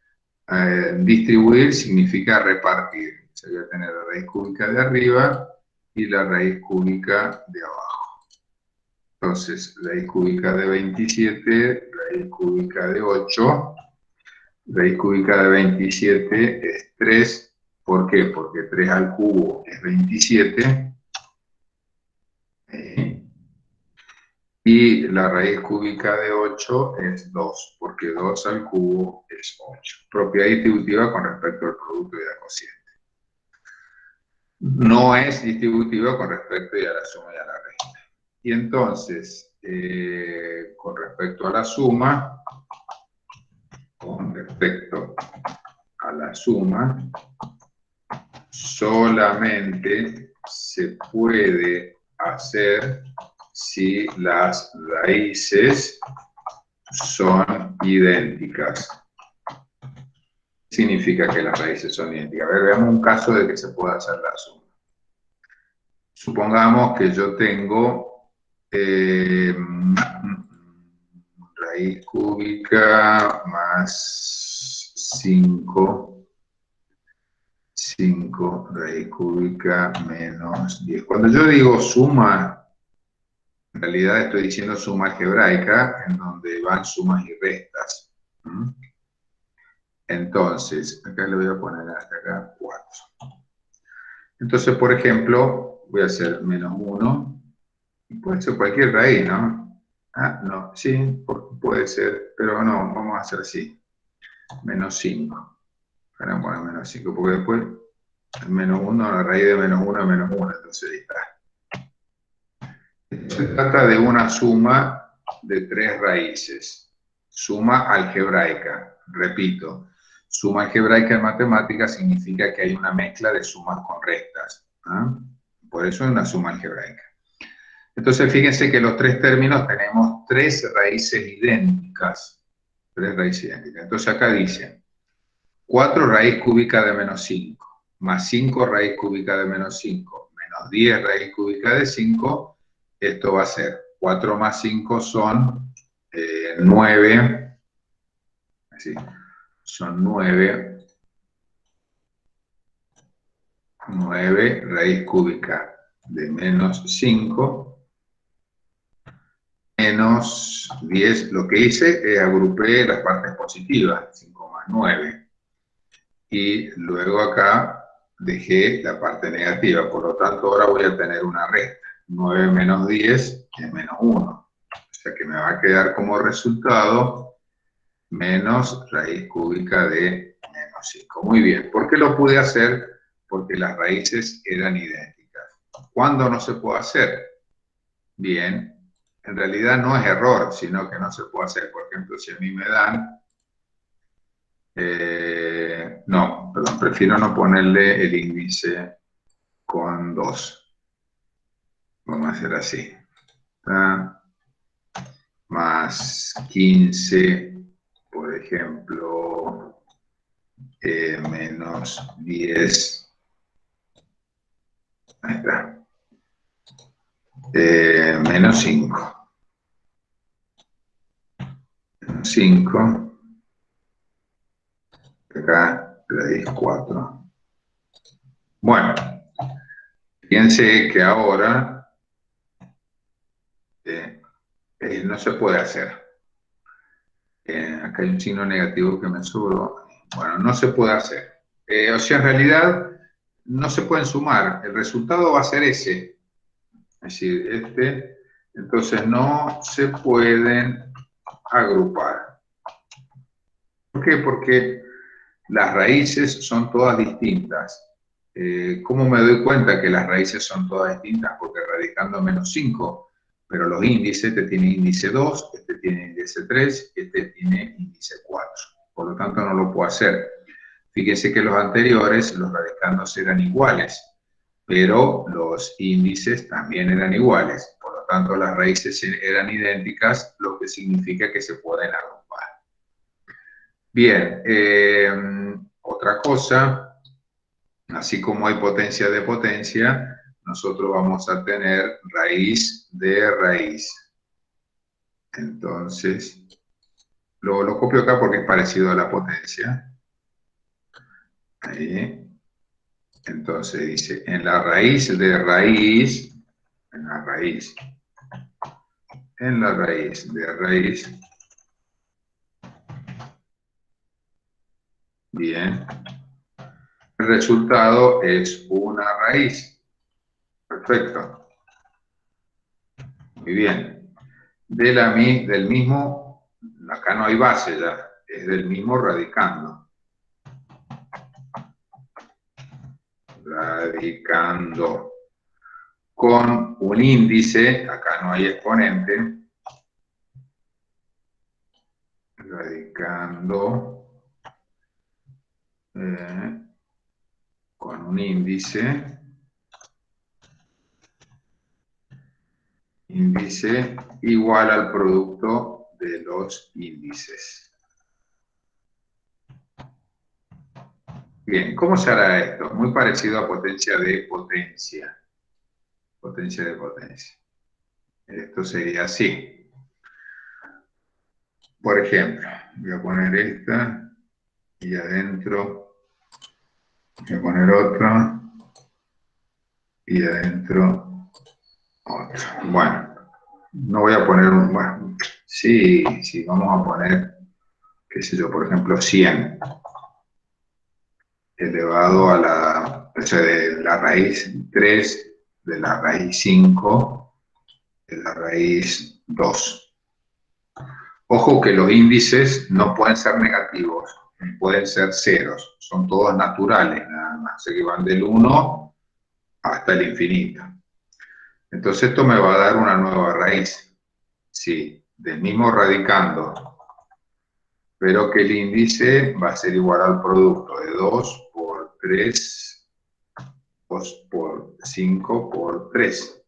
distribuir significa repartir. O sea, voy a tener la raíz cúbica de arriba y la raíz cúbica de abajo. Entonces, raíz cúbica de 27, raíz cúbica de 8. Raíz cúbica de 27 es 3. ¿Por qué? Porque 3 al cubo es 27. Y la raíz cúbica de 8 es 2, porque 2 al cubo es 8. Propiedad distributiva con respecto al producto y al cociente. No es distributiva con respecto a la suma y a la resta. Y entonces, con respecto a la suma, solamente se puede hacer si las raíces son idénticas. ¿Qué significa que las raíces son idénticas? A ver, veamos un caso de que se pueda hacer la suma. Supongamos que yo tengo raíz cúbica más 5 raíz cúbica menos 10. Cuando yo digo suma, en realidad estoy diciendo suma algebraica, en donde van sumas y restas. Entonces, acá le voy a poner hasta acá 4. Entonces, por ejemplo, voy a hacer menos 1, y puede ser cualquier raíz, ¿no? No, sí, puede ser, pero no, vamos a hacer así. Menos 5. Ahora vamos a poner menos 5, porque después menos 1, la raíz de menos 1 es menos 1, entonces ahí está. Se trata de una suma de 3 raíces. Suma algebraica, repito. Suma algebraica en matemáticas significa que hay una mezcla de sumas con restas. Por eso es una suma algebraica. Entonces, fíjense que los 3 términos tenemos 3 raíces idénticas. 3 raíces idénticas. Entonces, acá dice, 4 raíz cúbica de menos 5, más 5 raíz cúbica de menos 5, menos 10 raíz cúbica de 5, esto va a ser 4 más 5 son 9, así, son 9 raíz cúbica de menos 5, menos 10, lo que hice es agrupé las partes positivas, 5 más 9, y luego acá dejé la parte negativa, por lo tanto ahora voy a tener una resta, 9 menos 10 es menos 1, o sea que me va a quedar como resultado menos raíz cúbica de menos 5. Muy bien, ¿por qué lo pude hacer? Porque las raíces eran idénticas. ¿Cuándo no se puede hacer? Bien, en realidad no es error, sino que no se puede hacer. Por ejemplo, si a mí me dan... no, perdón, prefiero no ponerle el índice con 2. Vamos a hacer así. Más 15, por ejemplo, menos 10. Ahí está. Menos 5. Menos 5. Acá raíz 4. Bueno, fíjense que ahora no se puede hacer. Acá hay un signo negativo que me sobró. Bueno, no se puede hacer. O sea, en realidad no se pueden sumar. El resultado va a ser ese. Es decir, este. Entonces no se pueden agrupar. ¿Por qué? Porque las raíces son todas distintas. ¿Cómo me doy cuenta que las raíces son todas distintas? Porque radicando menos 5, pero los índices, este tiene índice 2, este tiene índice 3, este tiene índice 4. Por lo tanto, no lo puedo hacer. Fíjense que los anteriores, los radicandos eran iguales, pero los índices también eran iguales. Por lo tanto, las raíces eran idénticas, lo que significa que se pueden agrupar. Bien, otra cosa, así como hay potencia de potencia, nosotros vamos a tener raíz de raíz. Entonces, lo copio acá porque es parecido a la potencia. Ahí. Entonces dice, en la raíz de raíz, en la raíz de raíz, bien, el resultado es una raíz. Perfecto. Muy bien. Del mismo, acá no hay base ya, es del mismo radicando. Radicando. Con un índice, acá no hay exponente. Radicando. Con un índice igual al producto de los índices. Bien, ¿cómo se hará esto? Muy parecido a potencia de potencia. Potencia de potencia. Esto sería así. Por ejemplo, voy a poner esta y adentro voy a poner otra y adentro otra. Bueno, no voy a poner un... Bueno, sí, vamos a poner, qué sé yo, por ejemplo, 100 elevado a la, o sea, de la raíz 3, de la raíz 5, de la raíz 2. Ojo que los índices no pueden ser negativos, pueden ser ceros, son todos naturales, nada más, así que van del 1 hasta el infinito. Entonces esto me va a dar una nueva raíz, sí, del mismo radicando, pero que el índice va a ser igual al producto de 2 por 3, 2 por 5 por 3.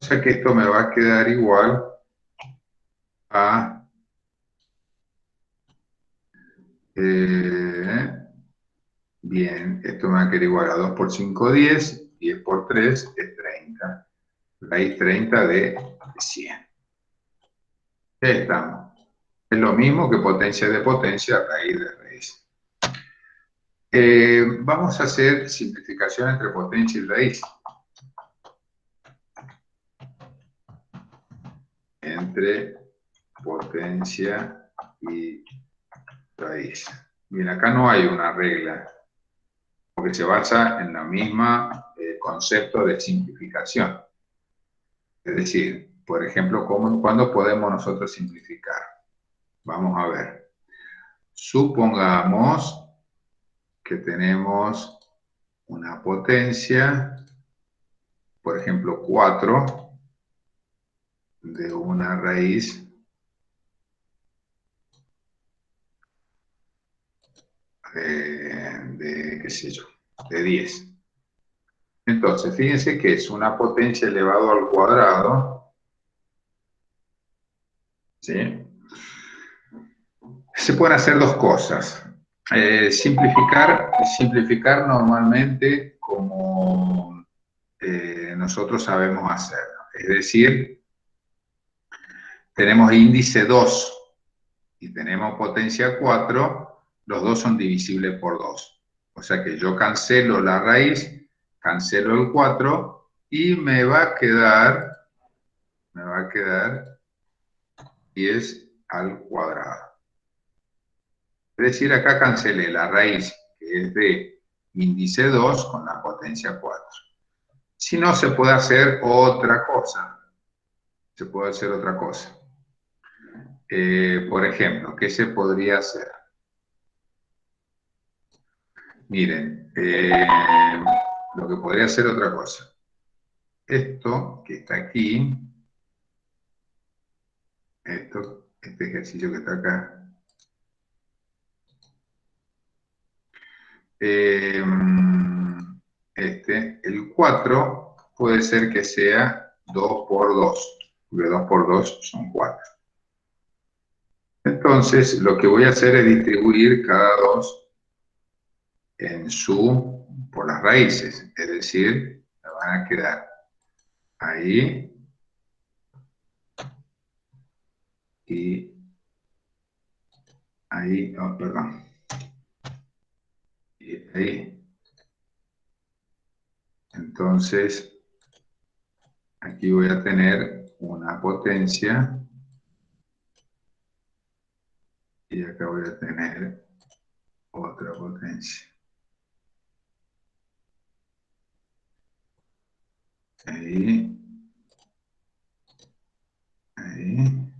O sea que esto me va a quedar igual a Bien, esto me va a quedar igual a 2 por 5, 10, 10 por 3 es 30. Raíz 30 de 100. Ya estamos. Es lo mismo que potencia de potencia, raíz de raíz. Vamos a hacer simplificación entre potencia y raíz. Entre potencia y raíz. Bien, acá no hay una regla, porque se basa en la misma concepto de simplificación. Es decir, por ejemplo, ¿cuándo podemos nosotros simplificar? Vamos a ver. Supongamos que tenemos una potencia, por ejemplo, 4 de una raíz qué sé yo, de 10. Entonces, fíjense que es una potencia elevado al cuadrado, ¿sí? Se pueden hacer dos cosas. Simplificar normalmente como nosotros sabemos hacerlo. Es decir, tenemos índice 2 y tenemos potencia 4, los dos son divisibles por 2. O sea que yo cancelo la raíz, cancelo el 4 y me va a quedar 10 al cuadrado. Es decir, acá cancelé la raíz, que es de índice 2 con la potencia 4. Si no, se puede hacer otra cosa. Se puede hacer otra cosa. Por ejemplo, ¿qué se podría hacer? Miren, lo que podría hacer otra cosa. Esto que está aquí, este ejercicio que está acá, el 4 puede ser que sea 2 por 2, porque 2 por 2 son 4. Entonces, lo que voy a hacer es distribuir cada 2 por las raíces, es decir, me van a quedar ahí y ahí, oh, perdón, y ahí. Entonces, aquí voy a tener una potencia y acá voy a tener otra potencia. Ahí, ahí,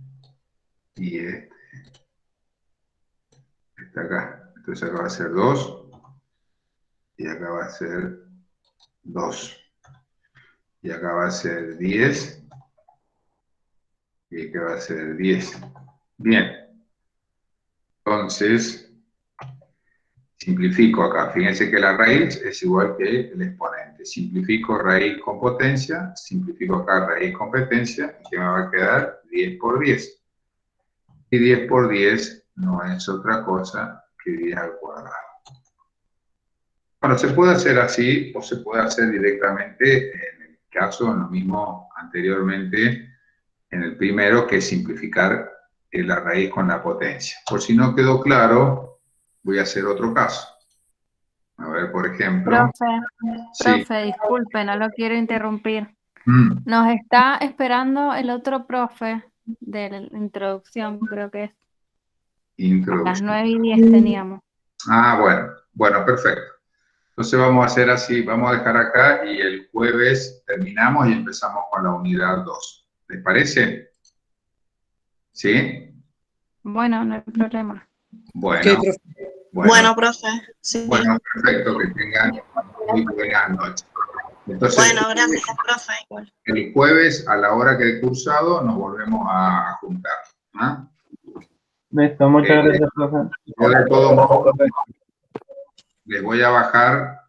y está acá. Entonces acá va a ser 2 y acá va a ser 2. Y acá va a ser 10 y acá va a ser 10. Bien. Entonces, simplifico acá. Fíjense que la raíz es igual que el exponente. Simplifico raíz con potencia, simplifico acá raíz con potencia, y que me va a quedar 10 por 10. Y 10 por 10 no es otra cosa que 10 al cuadrado. Bueno, se puede hacer así o se puede hacer directamente, en el caso, en lo mismo anteriormente, en el primero, que es simplificar la raíz con la potencia. Por si no quedó claro, voy a hacer otro caso. A ver, por ejemplo. Sí. Profe, disculpe, no lo quiero interrumpir. Mm. Nos está esperando el otro profe de la introducción, creo que es. A las 9:10 teníamos. Ah, bueno, perfecto. Entonces vamos a hacer así, vamos a dejar acá y el jueves terminamos y empezamos con la unidad 2. ¿Les parece? ¿Sí? Bueno, no hay problema. Bueno, Okay, bueno, profe. Sí. Bueno, perfecto, que tengan muy buenas noches. Entonces, Bueno, gracias, profe. El jueves, a la hora que he cursado, nos volvemos a juntar. ¿Ah? Listo, muchas gracias, profe. Yo de todos modos, les voy a bajar